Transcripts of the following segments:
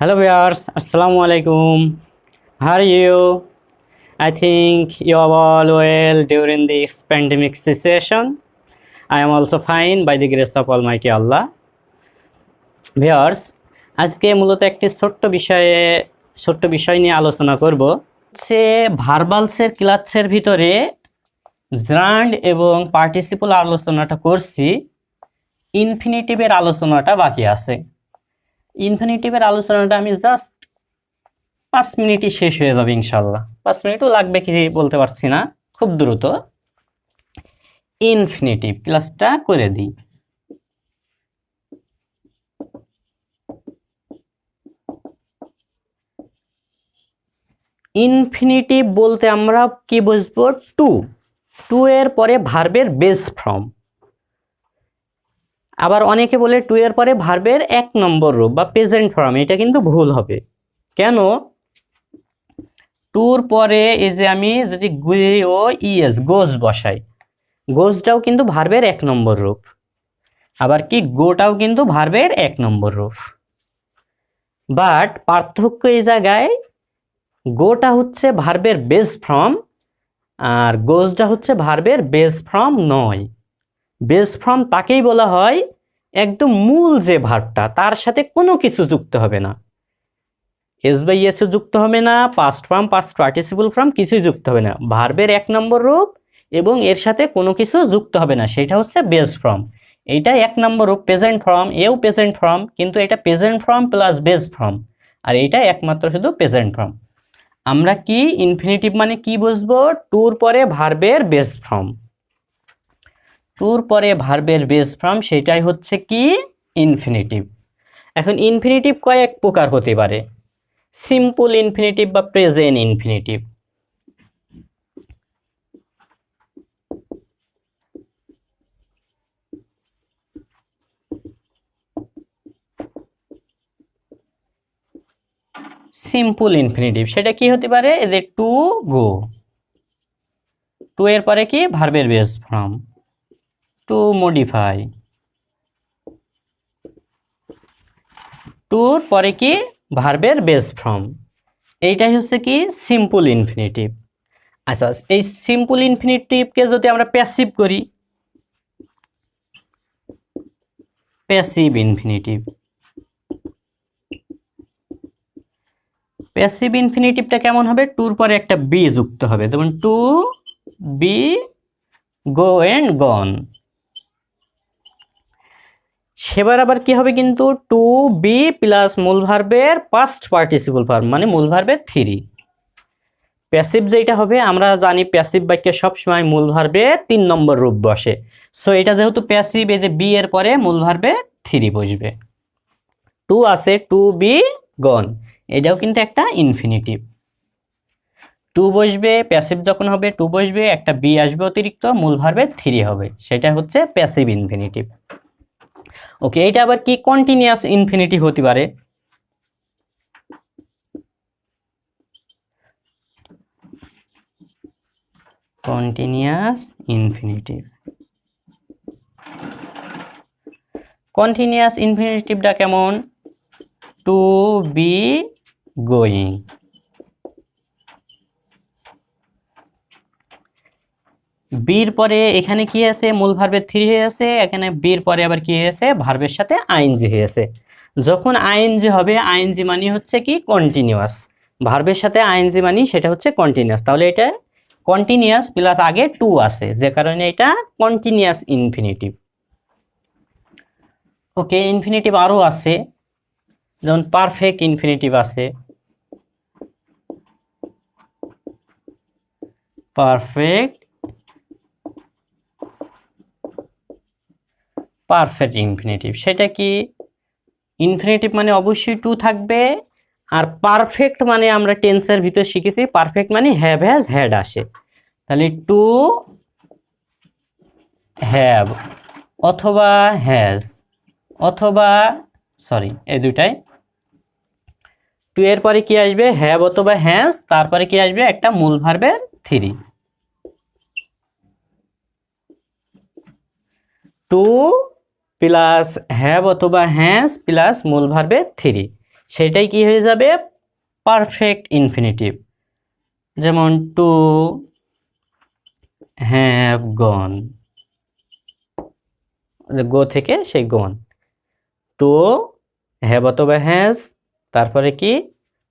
Hello viewers, Assalamu alaikum. How are you? I think you are all well during this pandemic situation. I am also fine by the grace of Almighty Allah. Viewers, আজকে মূলত একটি ছোট্ট বিষয় নিয়ে আলোচনা করব। সে ভার্বালসের ক্লাসের ভিতরে জার্ন্ড এবং পার্টিসিপল আলোচনাটা করছি, ইনফিনিটিভের আলোচনাটা বাকি আছে। ইনফিনিটিভের আলোচনাটা আমি জাস্ট 5 মিনিটই শেষ হয়ে যাবে ইনশাল্লাহ। 5 মিনিটও লাগবে কি বলতে পারছি না, খুব দ্রুত ইনফিনিটিভ ক্লাসটা করে দিই। ইনফিনিটিভ বলতে আমরা কি বুঝবো? টু এর পরে ভার্বের বেস ফর্ম। আবার অনেকে বলে টু এর পরে ভার্বের 1 নম্বর রূপ বা প্রেজেন্ট ফর্ম। এটা কিন্তু ভুল হবে। কেন? টুর পরে এই যে আমি যদি গোজ বসাই, গোজটাও কিন্তু ভার্বের 1 নম্বর রূপ। আবার কি গোটাও কিন্তু ভার্বের 1 নম্বর রূপ। বাট পার্থক্য এই জায়গায়, গোটা হচ্ছে ভার্বের বেস ফর্ম আর গোজটা হচ্ছে ভার্বের বেস ফর্ম নয়। বেস ফর্ম তাকেই বলা হয় একদম মূল যে ভার্বটা, তার সাথে কোনো কিছু যুক্ত হবে না। এস বাই এস যুক্ত হবে না, past form past participle form কিছুই যুক্ত হবে না। ভার্বের 1 নম্বর রূপ এবং এর সাথে কোনো কিছু যুক্ত হবে না, সেটা হচ্ছে বেস ফর্ম। এইটা 1 নম্বর রূপ প্রেজেন্ট ফর্ম, এও প্রেজেন্ট ফর্ম, কিন্তু এটা present form plus base form, আর এইটা একমাত্র শুধু প্রেজেন্ট ফর্ম। আমরা কি ইনফিনিটিভ মানে কি বুঝবো? টুর পরে ভার্বের বেস ফর্ম। টুর পরে ভার্বের বেস ফর্ম, সেটাই হচ্ছে কি ইনফিনিটিভ। এখন ইনফিনিটিভ কয়েক প্রকার হতে পারে: সিম্পল ইনফিনিটিভ বা প্রেজেন্ট ইনফিনিটিভ। সিম্পল ইনফিনিটিভ সেটা কি হতে পারে? এই যে টু গো, টু এর পরে কি ভার্বের বেস ফর্ম। টু মডিফাই, টুর পরে কি ভার্বের বেস ফর্ম। এইটাই হচ্ছে কি সিম্পল ইনফিনিটিভ। আচ্ছা, এই সিম্পল ইনফিনিটিভকে যদি আমরা প্যাসিভ করি, প্যাসিভ ইনফিনিটিভ। প্যাসিভ ইনফিনিটিভটা কেমন হবে? টুর পরে একটা বি যুক্ত হবে, যেমন টু বি গো এন্ড গন। সেবার আবার কি হবে? কিন্তু টু বি প্লাস মূল ভার্বের পাস্ট পার্টিসিপল ফর্ম, মানে মূল ভার্বের 3। প্যাসিভ যেটা হবে, আমরা জানি প্যাসিভ বাক্যে সবসময় মূল ভার্বে 3 নম্বর রূপ বসে। সো এটা যেহেতু প্যাসিভ, এই যে বি এর পরে মূল ভার্বে 3 বসবে। টু আছে, টু বি গন, এটাও কিন্তু একটা ইনফিনিটিভ। টু বসবে, প্যাসিভ যখন হবে টু বসবে, একটা বি আসবে অতিরিক্ত, মূল ভার্বে 3 হবে, সেটা হচ্ছে প্যাসিভ ইনফিনিটিভ। ওকে, এটা আবার কি কন্টিনিউয়াস ইনফিনিটিভ হতে পারে। Continuous infinitive. কন্টিনিউয়াস ইনফিনিটিভটা কেমন? To be going. বির পরে এখানে কি আছে? মূল ভার্বের 3 হয়ে আছে, এখানে বির পরে আবার কি হয়েছে? ভার্বের সাথে আইএনজি হয়েছে। যখন আইএনজি হবে, আইএনজি মানে হচ্ছে কি কন্টিনিউয়াস। ভার্বের সাথে আইএনজি মানে সেটা হচ্ছে কন্টিনিউয়াস। তাহলে এটা কন্টিনিউয়াস প্লাস আগে টু আছে, যে কারণে এটা কন্টিনিউয়াস ইনফিনিটিভ। ওকে, ইনফিনিটিভ আরও আছে, যেমন পারফেক্ট ইনফিনিটিভ আছে। পারফেক্ট ইনফিনিটিভ সেটা কি? ইনফিনিটিভ মানে অবশ্যই টু থাকবে, আর পারফেক্ট মানে আমরা টেন্সের ভিতর শিখেছি, পারফেক্ট মানে হ্যাভ হ্যাজ হ্যাড আসে। তাহলে টু হ্যাভ অথবা হ্যাজ, অথবা সরি এই দুটাই। টু এর পরে কি আসবে? হ্যাভ অথবা হ্যাজ, তারপরে কি আসবে? একটা মূল ভার্বের 3। টু প্লাস হ্যাভ অথবা হ্যাজ প্লাস মূল ভার্বের 3, সেটাই কি হয়ে যাবে, পারফেক্ট ইনফিনিটিভ। যেমন টু হ্যাভ গন, গো থেকে সেই গন, টু হ্যাভ অথবা হ্যাজ, তারপরে কি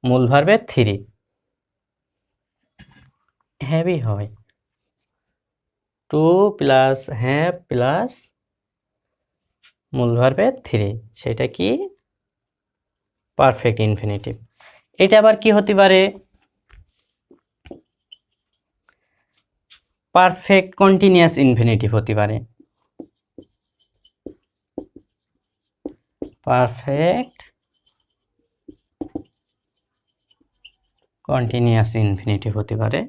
মূল ভার্বের থ্রি, হ্যাভই হয়, টু প্লাস হ্যাভ প্লাস মূল ভার্বের থ্রি, সেটা কি পারফেক্ট ইনফিনিটিভ। এটা আবার কি হতে পারে, পারফেক্ট কন্টিনিউয়াস ইনফিনিটিভ হতে পারে, পারফেক্ট কন্টিনিউয়াস ইনফিনিটিভ হতে পারে।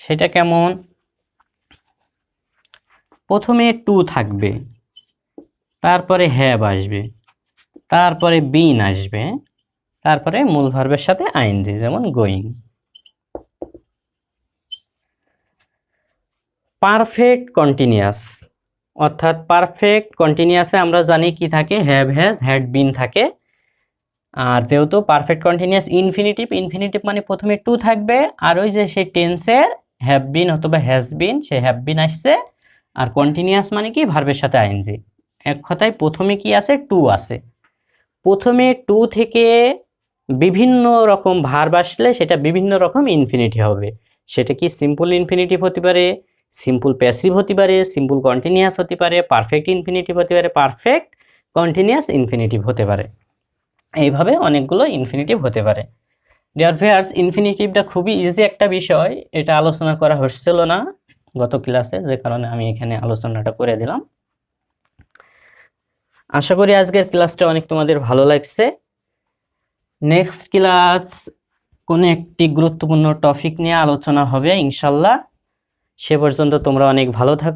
সেটা কেমন, প্রথমে টু থাকবে, তারপরে হ্যাভ আসবে, তারপরে বিন আসবে, তারপরে মূল ভার্বের সাথে আইএনজি, যেমন গোয়িং। পারফেক্ট কন্টিনিউয়াস, অর্থাৎ পারফেক্ট কন্টিনিউয়াসে আমরা জানি কি থাকে, হ্যাভ হ্যাজ হ্যাড বিন থাকে। আর যেহেতু পারফেক্ট কন্টিনিউয়াস ইনফিনিটিভ, ইনফিনিটিভ মানে প্রথমে টু থাকবে, আর ওই যে সেই টেন্সে হ্যাভ বিন অথবা has been, say have been আসছে, আর কন্টিনিউয়াস মানে কি ভার্বের সাথে আইএনজি। এক কথায় প্রথমে কি আছে, টু আছে। প্রথমে টু থেকে বিভিন্ন রকম ভার্ব আসলে সেটা বিভিন্ন রকম ইনফিনিটিভ হবে। সেটা কি সিম্পল ইনফিনিটিভ হতে পারে, সিম্পল প্যাসিভ হতে পারে, সিম্পল কন্টিনিউয়াস হতে পারে, পারফেক্ট ইনফিনিটিভ হতে পারে, পারফেক্ট কন্টিনিউয়াস ইনফিনিটিভ হতে পারে। এইভাবে অনেকগুলো ইনফিনিটিভ হতে পারে। ডিয়ার ভিউয়ার্স, ইনফিনিটিভটা খুবই ইজি একটা বিষয়, এটা আলোচনা করা হচ্ছিল না গত ক্লাসে, যে কারণে আমি এখানে আলোচনাটা করে দিলাম। আশা করি আজকের ক্লাসটা অনেক তোমাদের ভালো লাগছে। নেক্সট ক্লাস কোনো একটি গুরুত্বপূর্ণ টপিক নিয়ে আলোচনা হবে ইনশাল্লাহ। সে পর্যন্ত তোমরা অনেক ভালো থাকো।